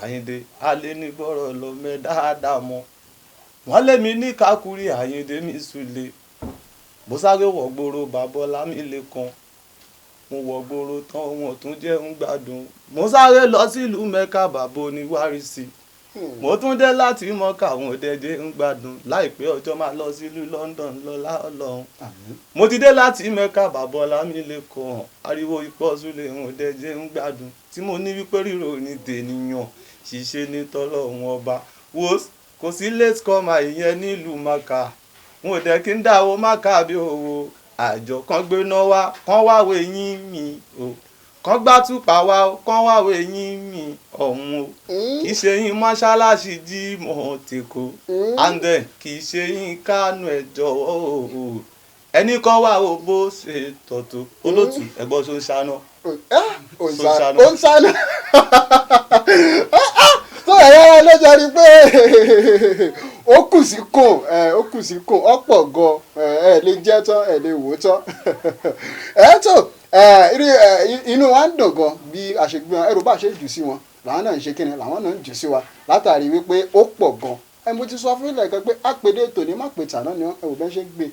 Àyìndé alẹ́ ní bọ́rọ̀ lọ́mọ dáadáa mọ́ wọ́n lé mi ní kákúrí Àyìndé mi súlé mo sáré wọ̀gbòrò bàbọ́lá mi lẹ́kan mo wọ̀gbòrò tán wọn tún jẹ́ ń gbádùn mo sáré lọ sílùú Mẹ́kà bàbá oníwárísì mo tún dé láti Mọ́kà àwọn òdẹ́dẹ́ ń gbádùn láìpẹ́ ọjọ́ máa lọ sílùú London lọ́lá Ọlọ́run mo ti dé láti Mẹ́kà bàbọ́lá mi lẹ́kan ariwo ìpọ́sùlẹ̀ àwọn òdẹ́dẹ́ ń gbádùn tí mo ní wípé ríro ní tènìyàn ṣiṣẹ́ ní tọ́lọ́run ọba wo kò sí late comer ìyẹn nílùú maka n ò dẹ̀ kí n dáwọ́ maka bí owó àjọ kan gbéná wá kán wáwé yín mi o kán gbá túpà wá o kán wáwé yín mi ọ̀hún o kì í ṣe yín mọ́ṣáláṣí jí mọ́ tèkó and then kì í ṣe yín kánú ẹ̀ jọ̀wọ́ o ẹnì kan wà ó bó ṣe tọ̀tọ̀ olótù ẹ̀gbọ́n tó ń ṣáná. ó ń sáná tó ẹ̀yà lọ́jọ́ rí pé ó kù sí kùn ọ̀pọ̀ gan lè jẹ́ tán lè wò tán tó inú wa ń dùn gan bí àṣegbè ẹrù bá ṣe jù sí wọn làwọn náà ń ṣe kíni làwọn náà ń jù sí wa látàrí wípé ó pọ̀ gan mo ti sọ fún ilẹ̀ kan pé àpèdè tòní má pè tàná ni ẹ̀wò bẹ́ẹ̀ ṣe gbé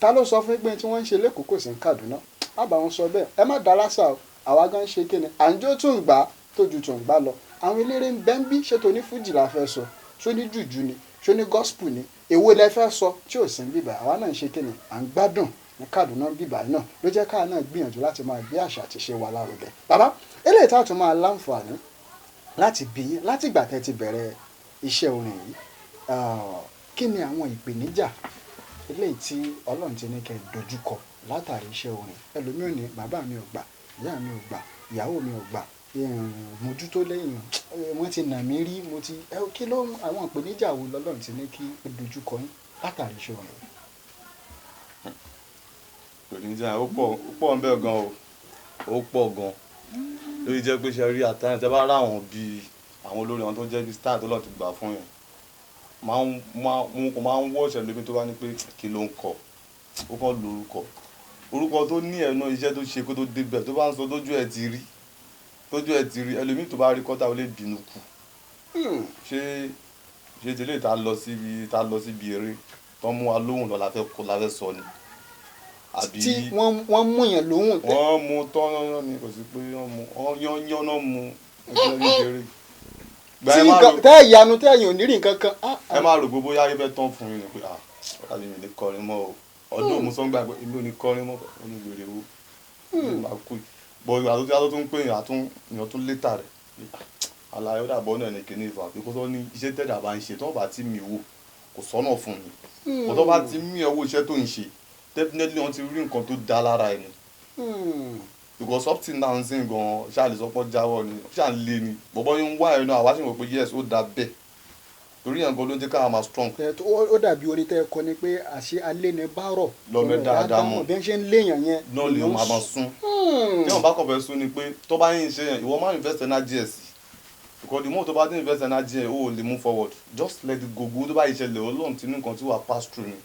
ta ló sọ fún pé tí wọ́n ń ṣe lẹ́kọ̀ọ́ kò sí ní Kaduna má bá wọn sọ bẹ́ẹ̀ ẹ má dára sá o àwa gan ṣe kíni àǹjó tún gbà tó ju tún gbà lọ àwọn eléré ń bẹ́ ń bí ṣètò ní fújì la fẹ́ sọ ṣó ní jùjú ni ṣó ní gospel ni èwo lẹ fẹ́ sọ tí ò sí ń bíbà àwa náà ń ṣe kíni à ń gbádùn ní Kaduna bíbà náà ló jẹ́ káà náà gbìyànjú láti máa gbé àṣà àti ṣe wa lárugẹ bàbá eléyìí tá a tún máa láǹfààní láti bí láti ìgbà tẹ́ ti bẹ̀rẹ̀ iṣẹ́ orin yìí kí ni àwọn ìpèníjà eléyìí tí Ọlọ́run ti ní kẹ́ dojúkọ látàrí iṣẹ́ orin ẹlòmíràn ní bàbá mi ò gbà ìyá mi ò gbà ìyàwó mi ò gbà mójútó lẹ́yìn wọ́n ti nà mí rí mo ti kí ló àwọn ìpèníjà wo lọ́lọ́run ti ní kí ó dojúkọ yín látàrí iṣẹ́ orin. ìpèníjà ó pọ̀ ń bẹ gan o ó pọ̀ gan lórí jẹ́ pé ṣe rí àtàyàn tẹ́ bá ráwọn bíi àwọn olórin àwọn tó jẹ́ bíi star tó lọ́ọ́ ti gbà fún yẹn máa ń wọ́ ọ̀ṣẹ̀ lómi tó bá ní pé kí ló ń kọ ó kàn orúkọ tó ní ẹ̀nà iṣẹ́ tó ṣe kó tó débẹ̀ tó bá ń sọ tójú ẹ̀ ti rí ẹlòmíì tó bá rí kọ́tà ó lè bínú kù ṣé tẹ́lẹ̀ tá lọ síbi eré tó mú wa lóhùn lọ la fẹ́ sọ ni àbí tí wọ́n mú yẹn lóhùn tẹ́ wọ́n mú tọ́yán ni kò sí pé wọ́n yán náà mú ẹgbẹ́ eré tẹ́ ìyanu tẹ́ ẹ̀yìn ò ní rí nǹkan kan. ẹ máa rò gbogbo yáyé bẹ́ẹ̀ tán fún yín ni pé ọ̀tá mi lè kọrin mọ́ o ọdún mo sọ́ngbà pé èmi ò ní kọrin mọ́ onígbèrè wo ní máa kú bọ́ àtúntí tó ń pè yàn tún létà rẹ̀ àlàyé ó dàbọ̀ náà ní kíní ìfà pé kó tó ní iṣẹ́ tẹ̀dà bá ń ṣe tó bá ti mi wò kò sọ́nà fún mi kó tó bá ti mí ọwọ́ iṣẹ́ tó ń ṣe definitely wọ́n ti rí nǹkan tó dá lára ẹni because up till now ń sìn gan ṣáà lè sọpọ́ jáwọ́ ni ṣáà ń lé ni bọ̀bọ́ yín ń wá ẹ̀nu àwa sì mọ̀ pé yes ó da bẹ́ẹ̀ torí yẹn gan ló ń jẹ́ káà máa strong. ó dàbí orin tẹ́ ẹ kọ ni pé àṣé alẹ́ ni bárọ̀ lọ́mọ dáadáa mọ̀ bí wọ́n ṣe ń léèyàn yẹn. náà lè máa sún tí wọ́n bá kọ̀ fẹ́ sún ni pé tó bá yín ṣe yẹn ìwọ máa invest energy ẹ̀ sí because the more tó bá ti invest energy ẹ̀ ó lè move forward just let it go gbogbo tó bá yìí ṣẹlẹ̀ Ọlọ́run ti ní nǹkan tí wàá pass through ni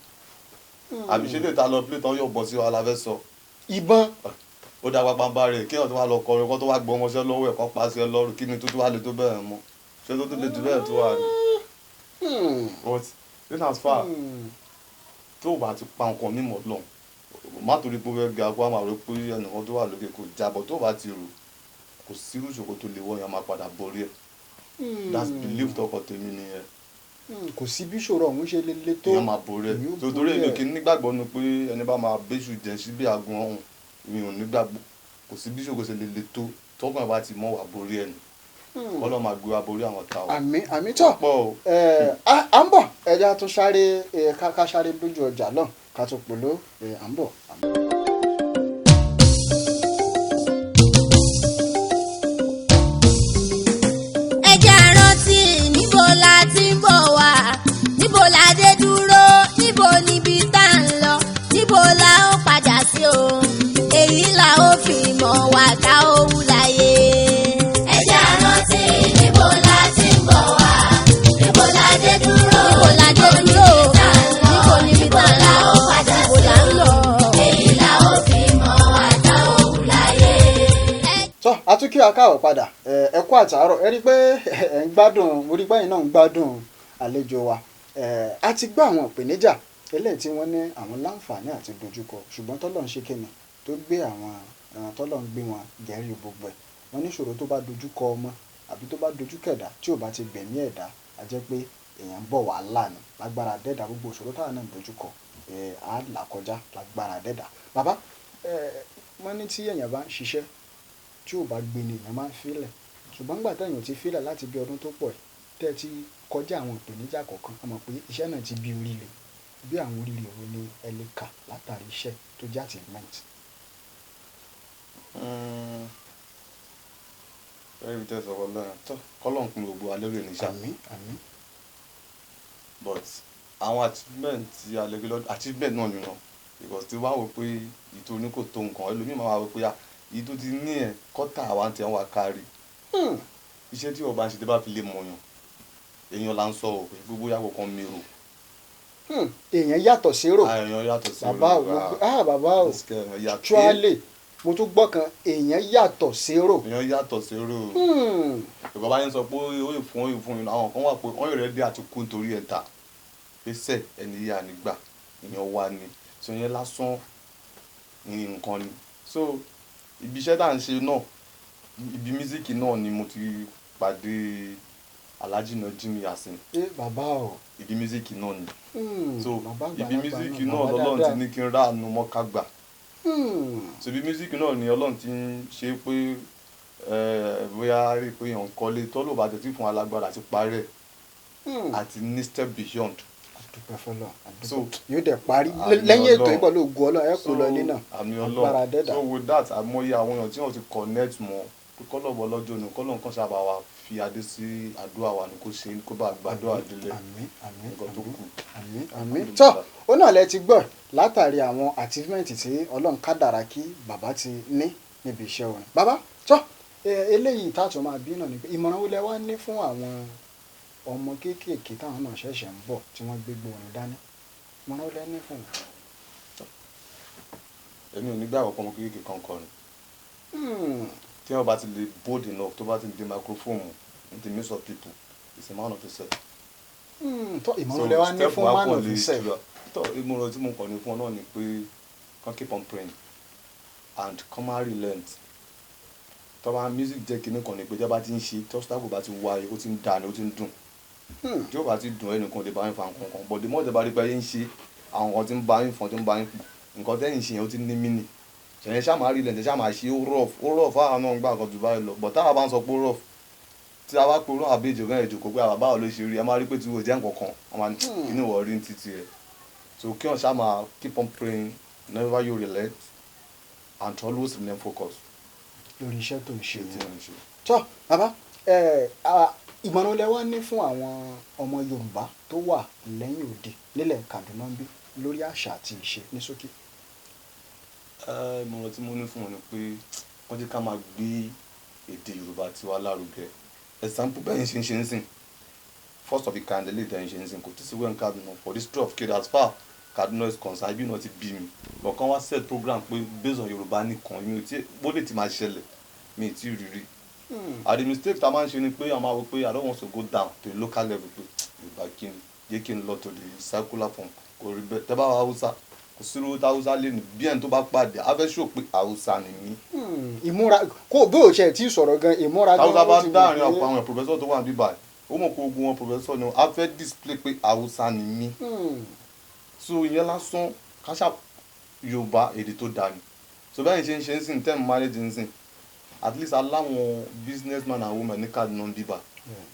àbí ṣe lè ta lọ play tán yóò bọ́ sí wa la fẹ́ sọ. ìbọn ó dá pápá bá rẹ̀ kí ọ̀tún wá lọ kọrin kó tó wá gbọ́ ọmọọṣẹ́ lọ́wọ́ ẹ̀ kó pa sí ẹ lọ́rùn kí ni tó wá lè tó bẹ̀rẹ̀ mọ́ ṣé tó lè tó bẹ̀rẹ̀ tó wà ní. but in as far tó o bá ti pa nǹkan mímọ́ lọ́n má torí pé ó fẹ́ ga kó a máa rò pé ẹnìkan tó wà lókè kò jábọ̀ tó o bá ti rò kò sí ìṣòro tó lè wọ́ yẹn máa padà borí ẹ̀ that's belief tọkọ tèmi nìyẹn. kò sí bí ìṣòro ọ̀hún ṣe lè le tó ìyẹn máa borí ẹ̀ torí èmi kì í nígbàgbọ́ nu pé ẹni bá máa bẹ́sù jẹ́ síbí àgùn ọ̀hún mi ò nígbàgbọ́ kò sí bí ìṣòro ṣe lè le tó tọ́gbọ̀n bá ti mọ̀ wá borí ẹ̀ ni Ọlọ́run máa gbé wa borí àwọn táwọn. àmì tọ̀ à ń bọ̀ ẹja tún sáré ká sáré lójú ọjà náà ká tún pòló à ń bọ̀. ẹjẹ́ àrántí níbo la ti ń bọ̀ wá níbo la dé dúró níbo níbi tá à ń lọ níbo la ó padà sí o èyí la ó fi mọ̀ wá ká ó wúláyé. ẹjẹ́ àrántí níbo la ti ń bọ̀ wá níbo la dé dúró níbo níbi tá à ń lọ níbo la ń lọ èyí la ó fi mọ̀ wá ká ó wúláyé. tọ́ àtúnkí akáwọ̀ padà ẹ kú àtàárọ̀ ẹ rí i pé ẹ ń gbádùn mo rí i pé ẹ̀yin náà ń gbádùn àlejò wa a ti gbọ́ àwọn ìpèníjà eléyìí tí wọ́n ní àwọn láǹfààní àti dojúkọ ṣùgbọ́n tọ́lọ́ ń ṣe kíni tó gbé àwọn tọ́lọ́ ń gbé wọn gẹ̀ẹ́rì gbogbo ẹ̀ wọ́n ní ìṣòro tó bá dojúkọ ọmọ àbí tó bá dojúkọ ẹ̀dá tí ò bá ti gbẹ̀mí ẹ̀dá a jẹ́ pé èèyàn ń bọ̀ wàhálà ni lágbára dẹ́dà gbogbo ìṣòro táwọn náà ń dojúkọ á là kọjá lágbára dẹ́dà bàbá wọ́n ní tí èèyàn bá ń ṣiṣẹ́ tí ò bá gbé ni èèyàn máa ń filẹ̀ ṣùgbọ́n nígbà téèyàn ti filẹ̀ láti bí ọdún tó pọ̀ ẹ̀ tẹ́ ti kọjá àwọn ìpèníjà kọ̀ọ̀kan a mọ̀ pé iṣẹ́ náà ti bí oríire bí àwọn oríire wo ni ẹ lè kà látàrí iṣẹ́ tó jẹ́ achievement. ẹ̀rí tẹ́ sọ̀rọ̀ lọ́yìn tó kọ́lọ̀ ń pin gbogbo alẹ́ rẹ̀ níṣà. àmín àmín. but àwọn achievement tí a lè rí lọ́dún achievement náà nìyẹn because tí wàá wò pé ìtò ní kò tó nǹkan ẹlòmíì máa wò pé èyí tó ti ní ẹ̀ kọ́tà àwa ti ń wá kárí. iṣẹ́ tí ọba ń ṣe tí bá fi lè mọ̀yàn èèyàn là ń sọ ò pé gbogbo yàgò kan mèrò. èèyàn yàtọ̀ sérò. èèyàn yàtọ̀ sérò. bàbá o tíwálè mo tún gbọ́ kan èèyàn yàtọ̀ sérò. èèyàn yàtọ̀ sérò. ìgbà bá yẹn sọ pé ó yẹ fún yìí àwọn kan wà pé wọ́n yóò rẹ́ dé àti kú nítorí ẹ̀ ta pèsè ẹni yà nígbà èèyàn wà ní so yẹn lásán ní nǹkan ni so ibi iṣẹ́ tá à ń ṣe náà ibi mísíkì náà ni mo ti pàdé Alhaji Najimi Yasin. bàbá o. ibi mísíkì náà ni so ibi mísíkì náà lọ́lọ́run ti ní kí n ráàánú mọ́ká gbà so ibi mísíkì náà ni Ọlọ́run ti ń ṣe pé bóyá rí i pé èèyàn kọ́lé tọ́lọ́ bá tẹ̀sí fún alágbára àti parẹ́ àti ní step beyond. àdúpẹ́ fọlọ́ yóò dẹ̀ parí lẹ́yìn ètò ìbọn ló gun Ọlọ́run ẹ̀ kó lọ ilé náà agbára dẹ́dà. so with that àmọ́yé àwọn èèyàn tí wọ́n ti connect mọ́ pé kọ́lọ́bọ̀ lọ́jọ́ ni kọ́lọ́ nǹkan sábà wa fi adé sí àdúrà wa ni kò ṣe kó bá gbàdúrà délé nǹkan tó kù. àmín tó ó náà lẹ ti gbọ́ látàrí àwọn achievement tí Ọlọ́run kádàrá kí bàbá ti ní níbi iṣẹ́ orin bàbá tó eléyìí táàtò máa bí náà ni pé ìmọ̀ràn wo lẹ wá ní fún àwọn ọmọ kéékèèké táwọn náà ṣẹ̀ṣẹ̀ ń bọ̀ tí wọ́n gbégbó orin dání ìmọ̀ràn wo lẹ ní fún wọn. èmi ò ní gbà àkọ́kọ́ ọmọ kéékèèké kan kọrin tí wọ́n bá ti lè bold enough tó bá ti di microphone in the midst of people it's a man of himself. tó ìmọ̀ràn lẹ wá ní fún man of himself. tó ìmọ̀ràn tí mo kàn ní fún ọ náà ni pé kan keep on praying and come and relent tọ́ba music jẹ́ kinní kan ní pé jábá ti ń ṣe tọ́sítàbù bá ti wáyé ó ti ń dà ní ó ti ń dùn tí ó bá ti dùn ẹnìkan lè bá yín fa nǹkan kan bọ̀dé mọ́tò bá rí pé yín ṣe àwọn kan ti ń bá yín fọ́n ti ń bá yín nǹkan tẹ́yìn ṣe yẹn ó ti ní mínì ṣẹ̀yìn ṣáà máa rí lẹ́ǹtẹ̀ ṣáà máa ṣe ó rough àwọn náà ń gbà kan jù báyìí lọ but táwa bá ń sọ pé ó rough tí a bá pe olóhùn àbí ìjọba ìjòkó pé àbá báwo ló ṣe rí ẹ máa rí pé tí o jẹ́ nǹkan kan wọ́n máa ní kíní wọ̀ rí ní títì rẹ̀ so kí wọ́n ṣáà máa keep on praying never you relent and always remain focused lórí iṣẹ́ tó ń ṣe tó bàbá ìmọ̀ràn lẹ wá ní fún àwọn ọmọ Yorùbá tó wà lẹ́yìn òde nílẹ̀ Kaduna ń bí lórí àṣà àti ìṣe ní ṣókí. ìmọ̀ràn tí mo ní fún wọn ni pé wọ́n jẹ́ ká máa gbé èdè Yorùbá tiwa lárugẹ example bẹ́ẹ̀ ṣe ń ṣe ń sìn first of the kind lè tẹ̀ ń ṣe ń sìn kò tí sí wẹ́n Kaduna for this trip kid as far Kaduna is concerned ibi náà ti bí mi lọ́kàn wá set program pé based on Yorùbá nìkan mi ò tí bó lè ti máa ṣẹlẹ̀ mi ì tí ì rírí and the mistake tá a máa ń ṣe ni pé a máa wò pé I don't want to go down to a local level pé Yorùbá kí ni yé kí n lọ to the circular form kò rí bẹ́ẹ̀ tẹ́ bá wà Haúsá kò sí irú Haúsá lé ní bí ẹni tó bá pàdé afẹ́ṣọ́ pé Haúsá ni mí. ìmúra kó bí o ṣe tí sọ̀rọ̀ gan ìmúra gan. Haúsá bá dáàrin ọ̀pọ̀ àwọn professor tó wà níbí báyìí ó mọ̀ pé ogun wọn professor ni a fẹ́ display pé Haúsá ni mí so ìyẹn lásán káṣá Yorùbá èdè tó dáa ni so bẹ́ẹ̀ ṣe ń ṣe ń sìn ten marriage ń sìn at least aláwọn businessman and women ní Kaduna ń bíbà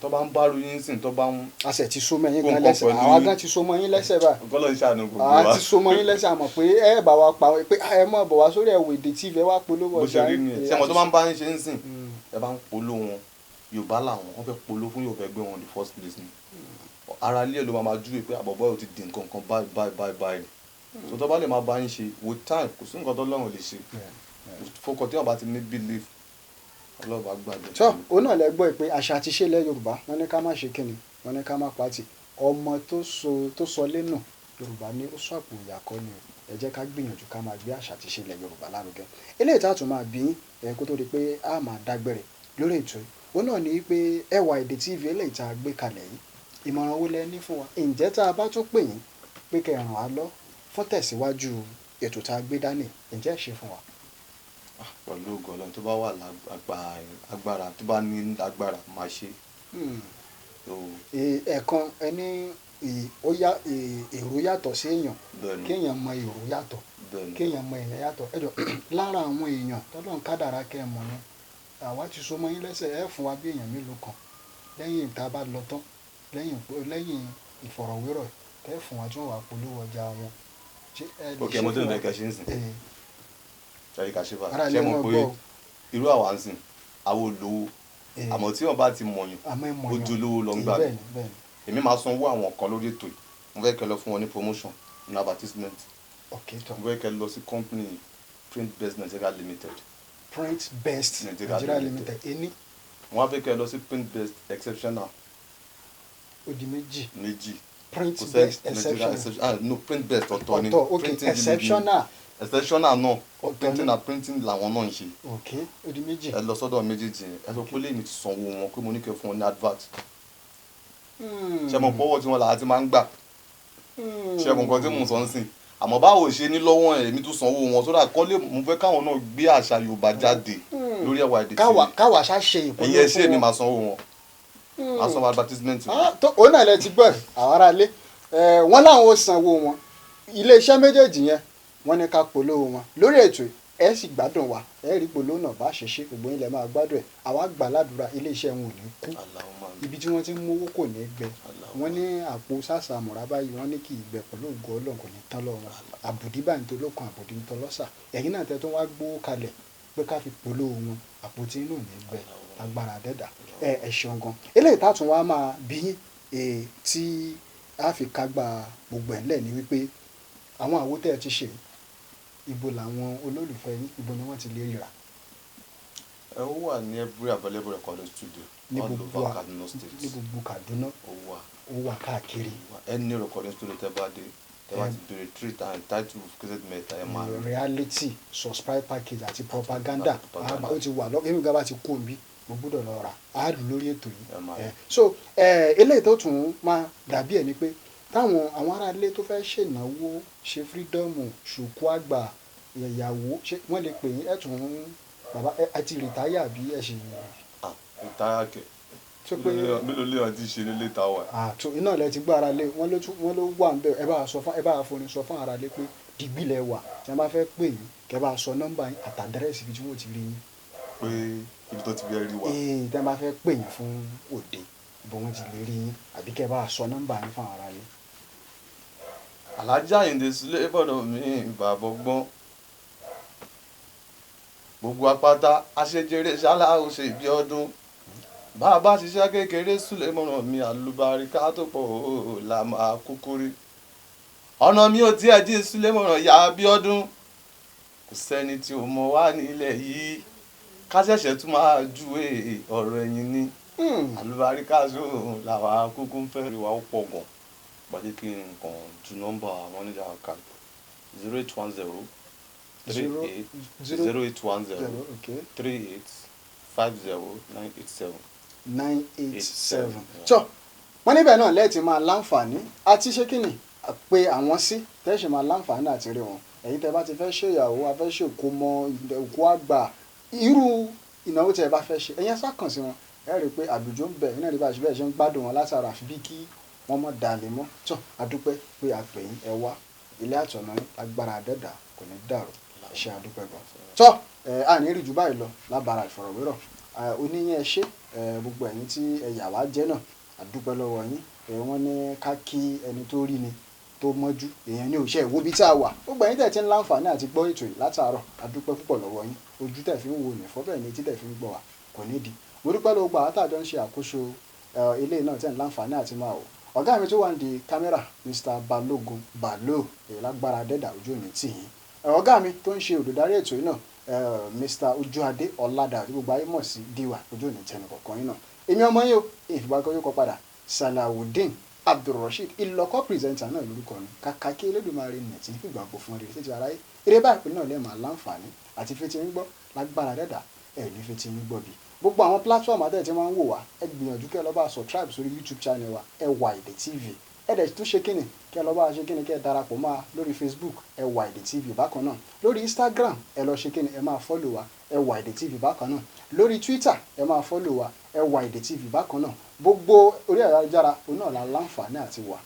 tó bá ń bá ru yín sìn tó bá ń. àṣẹ ti so mọ yín gan lẹ́sẹ̀ àwa gan ti so mọ yín lẹ́sẹ̀ báyìí. ọgọlọ iṣẹ́ àná gbogbo wa. àwa ti so mọ yín lẹ́sẹ̀ àmọ́ pé ẹ bá wa pa pé ẹ mọ̀ bọ̀ wá sórí ẹ̀wọ̀ èdè tí ìfẹ́ wá polówó ọjà. bó ṣe rí nìyẹn ṣé àwọn tó máa ń bá yín ṣe ń sìn ẹ bá ń polówó wọn Yorùbá làwọn wọn fẹ́ polówó fún Yorùbá ẹgbẹ́ wọn in the first place ni ara ilé ló máa júwe pé àbọ̀bọ̀ ò ti di nǹkan kan báyìí so tó bá lè máa bá yín ṣe with time kò sí nǹkan tó lọ́rùn lè ṣe fọkàn tí wọ́n bá ti ní belief ọlọ́ba gbàgbé. tó òun náà lẹ gbọ́ pé àṣà àti ìṣe ilẹ̀ Yorùbá wọ́n ní ká má ṣe kíni wọ́n ní ká má pàtì ọmọ tó sọ lẹ́nu Yorùbá ní ó sọ àpò ìyàkọ́ ni ẹ jẹ́ ká gbìyànjú ká máa gbé àṣà àti ìṣe ilẹ̀ Yorùbá lárugẹ eléyìí tá a tún máa bí kó tó di pé a máa dágbére lórí ètò òun náà ní pé Ẹwà Èdè TV eléyìí tá a gbé kalẹ̀ yìí ìmọ̀ràn wo lẹ ní fún wa ǹjẹ́ tá a bá tún pè yín pé kẹ́ ràn wá lọ fún tẹ̀síwájú ètò tá a gbé dání ǹjẹ́ ẹ ṣe fún wa. pẹ̀lú ògo Ọlọ́run tó bá wà agbára tó bá ní agbára máa ṣe. ẹ̀ẹ̀kan ẹni èrò yàtọ̀ sí èèyàn kéèyàn mọ èrò yàtọ̀ kéèyàn mọ èèyàn yàtọ̀ ẹ̀jọ̀ lára àwọn èèyàn tọ́lọ́run kádàrá kẹ́ ẹ̀ mọ̀ yẹn àwa ti so mọ́ yín lẹ́sẹ̀ ẹ̀ fún wa bí èèyàn mélòó kan lẹ́yìn tá a bá lọ tán lẹ́yìn ìfọ̀rọ̀wérọ̀ tẹ́ fún wa tí wọ́n wà polówó ọjà wọn. ok mo tẹ́ lè kẹ́ ṣe ń sìn ṣe ká ṣe bá ara ṣe lè mọ̀ mọ̀ pé gbọ́ irú àwa ń sìn àwọn olówó àmọ́ tí wọ́n bá ti mọ̀yàn ojú olówó lọ ń gbà mí èmi máa sanwó àwọn kan lórí ètò yìí mo fẹ́ kẹ́ lọ fún wọn ní promotion ní advertisement mo fẹ́ kẹ́ lọ sí company Print Best Nigeria Limited. Print Best Nigeria Limited ení. wọ́n á fẹ́ kẹ́ lọ sí Print Best Exceptional. ó di méjì. Print kò Best sẹ́ Exceptional. no Print Best ọ̀tọ̀ ni ok Printing Exceptional. Exceptional náà printing and printing làwọn náà ń ṣe. ok ó di méjì. ẹ lọ sọ́dọ̀ méjèèjì ẹ sọ pé lèmi ti sanwó wọn pé mo ní kẹ́ fún wọn ní advert. ṣé mo pọ́wọ́ tí wọ́n là á ti máa ń gbà. ṣé mo nǹkan tí mò ń sọ ń sìn àmọ́ báwo ṣe ní lọ́wọ́ èmi tún sanwó wọn sódà kọ́lé mo fẹ́ káwọn náà gbé àṣà Yorùbá jáde lórí ẹ̀wà èdè tìrì káwa ṣá ṣe ìpolówó fún wọn. ẹ̀yin ẹ ṣe mi máa sanwó wọn máa sanwó advertisement. òun náà lẹ ti gbọ́ àwọn aráalé wọ́n láwọn ò sanwó wọn iléeṣẹ́ méjèèjì yẹn wọ́n ní ká polówó wọn lórí ètò ẹ sì gbádùn wa ẹ rí polówó náà bá ṣe ṣe gbogbo yín lẹ máa gbádùn ẹ àwa gbà ládùúrà iléeṣẹ́ wọn ò ní kú ibi tí wọ́n ti ń mówó kò ní gbẹ wọ́n ní àpò sàṣà àmọ̀ra báyìí wọ́n ní kì í gbẹ pẹ̀lú ògo Ọlọ́run kò ní tán lọ́wọ́ àbùdí báyìí tó lókun àbùdí ń tọ́ lọ́sà ẹ̀yin náà tẹ́ tó wá gbówó kalẹ̀ pé ká fi polówó wọn àpótí inú ní gbẹ agbára dẹ́dà ẹ ṣeun gan eléyìí tá tún wá máa bí tí a fi kágbá gbogbo ẹ̀ ńlẹ̀ ni wípé àwọn àwo tẹ́ ẹ ti ṣe ibo làwọn olólùfẹ́ yín ibo ni wọ́n ti lè rà. ẹ ó wà ní every available recording studio all over Kaduna State. ní gbogbo Kaduna ó wà káàkiri. any recording studio tẹ́ bá dé tẹ́ bá ti bèrè treat and title kz mẹ́ta ẹ máa rí. reality subscribe package àti propaganda ó ti wà lọ́kàn èmi gbà bá ti kó mi mo gbọ́dọ̀ lọ rà á lù lórí ètò yìí. so eléyìí tó tún máa dàbí ẹ̀ ni pé táwọn àwọn aráalé tó fẹ́ ṣènáwó ṣe fírídọ́ọ̀mù ṣùkú àgbà ìyàwó wọ́n lè pè yín ẹ̀ tún bàbá ẹ ti rìtáyà bí ẹ ṣe. rìtáyà kẹ mélòó lè wá ti ṣe nílé ta wà. àtò iná ilẹ̀ ti gbọ́ aráalé wọ́n ló wà ń bẹ̀ ẹ bá a forin sọ fún aráalé pé dìgbì lẹ wà tí wọ́n bá fẹ́ pè yín kẹ́ bá a sọ nọ́mbà yín àtàdírẹ́sì ibi tí wọ́n ti rí yín. pé ibi tó ti bí ẹ rí wa. tí wọ́n bá fẹ́ pè yín fún òde bó wọ́n ti lè rí yín àbí kẹ́ bá a sọ nọ́mbà yín fún aráalé. Alhaji Ayinde Sule bọ̀dọ̀ mi bàbá gbọ́n gbogbo apáta aṣèjèrè ṣálá ó ṣe ìbí ọdún bàbá ṣiṣẹ́ kékeré Sule mọ̀ràn mi àlùbáríkà tó pọ̀ ó là máa kúkú rí ọ̀nà mi ò tiẹ̀ dín Sule mọ̀ràn yá bí ọdún kò sẹ́ni tí ò mọ̀ wá nílẹ̀ yìí ká ṣẹ̀ṣẹ̀ tún máa júwe ọ̀rọ̀ ẹ̀yìn ní àlùbáríkà sóhun làwa kúkú ń fẹ́ rí wa ó pọ̀ gan gbàdé kí n kàn ju nọ́mbà àwọn oníjà kan 0810 38 0810 38 50 987. tó wọ́n níbẹ̀ náà lẹ́ẹ̀tì máa láǹfààní àti ṣé kí ni pé àwọn sí tẹ́sí máa láǹfààní àti rí wọn èyí tẹ́ bá ti fẹ́ ṣèyàwó afẹ́ ṣèkómọ òkú àgbà irú ìnáwó tẹ́ bá fẹ́ ṣe ẹ̀yẹn sákàn sí wọn ẹ rí i pé àlùjọ ń bẹ iná rí bá ṣe ń gbádùn wọn látara àfi bí kí wọ́n mọ̀ dalẹ̀ mọ́ tó àdúpẹ́ pé àpèyìn ẹ wá ilé àtọ̀nà agbára àdẹ́dà kò ní dàrú ṣe àdúpẹ́ gan. tó àní rí jù báyìí lọ lábàárà ìfọ̀rọ̀wérọ̀ oníyẹn ṣe gbogbo ẹ̀yin tí ẹ̀yà wá jẹ́ náà àdúpẹ́ lọ́wọ́ yín wọ́n ní ká kí ẹni tó rí ni tó mọ́jú èèyàn ní òṣè ìwó bí tá a wà gbogbo ẹ̀yin tẹ̀ tí ń láǹfààní àti gbọ́ ètò yìí látàárọ̀ àdúpẹ́ púpọ̀ lọ́wọ́ yín ojú tẹ̀ fi ń wo nìfọ́ bẹ́ẹ̀ ni etí tẹ̀ fi ń gbọ́ wa kò nídìí mo dúpẹ́ lọ́wọ́ gbà látàjọ ń ṣe àkóso ilé náà tẹ̀ ń láǹfààní àti máa wò ọ̀gá mi tó wà ní kámẹ́rà Mr. Balógun Balo lágbára dẹ́dà ojú òní tì yín ọ̀gá mi tó ń ṣe olùdarí ètò yìí náà Mr. Ojúadé Ọ̀làdà tí gbogbo ayé mọ̀ sí Díwà ojú òní tẹnu kọ̀ọ̀kan yín náà èmi ọmọ yín o ìfìgbàgbọ́ yóò kọ́ padà Salawudeen Abdulrasheed ìlọ́kọ́ pírẹsẹ̀ntà náà lórúkọ mi kàkà kí Elédùmarè nì tí fìgbàgbọ́ fún rere títí aráyé eré báyìí náà lẹ́ẹ̀ máa láǹfààní àti fetí ń gbọ́ lágbára dẹ́dà ẹ̀ ní fetí ń gbọ́ bí gbogbo àwọn platform àtẹ̀ tí wọ́n ń wò wá ẹ gbìyànjú kẹ́ ẹ lọ bá subscribe sórí YouTube channel wa Ẹwà Èdè TV ẹ dẹ̀ tún ṣe kíni kẹ́ ẹ lọ bá ṣe kíni kẹ́ ẹ darapọ̀ máa lórí Facebook Ẹwà Èdè TV bákan náà lórí Instagram ẹ lọ ṣe kíni ẹ máa follow wa Ẹwà Èdè TV bákan náà lórí Twitter ẹ máa follow wa Ẹwà Èdè TV bákan náà gbogbo orí ẹ̀rọ ayélujára òun náà la láǹfààní àti wà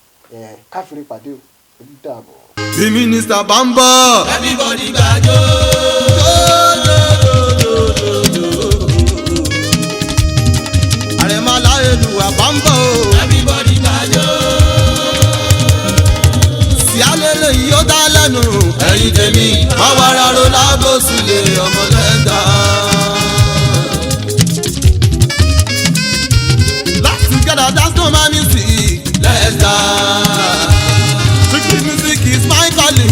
káfíńrí pàdé ó dàbọ̀. bí mínísítà bá ń bọ̀. everybody gbàjọ́. àrẹ̀mọ aláyélúwà bá ń bọ̀. everybody lẹ́nu ẹ̀yin tèmi máa wá rárá lágòsílẹ̀ ọmọ lẹ́gbà. Let's together dance to my music. Let's dance. Music is my calling.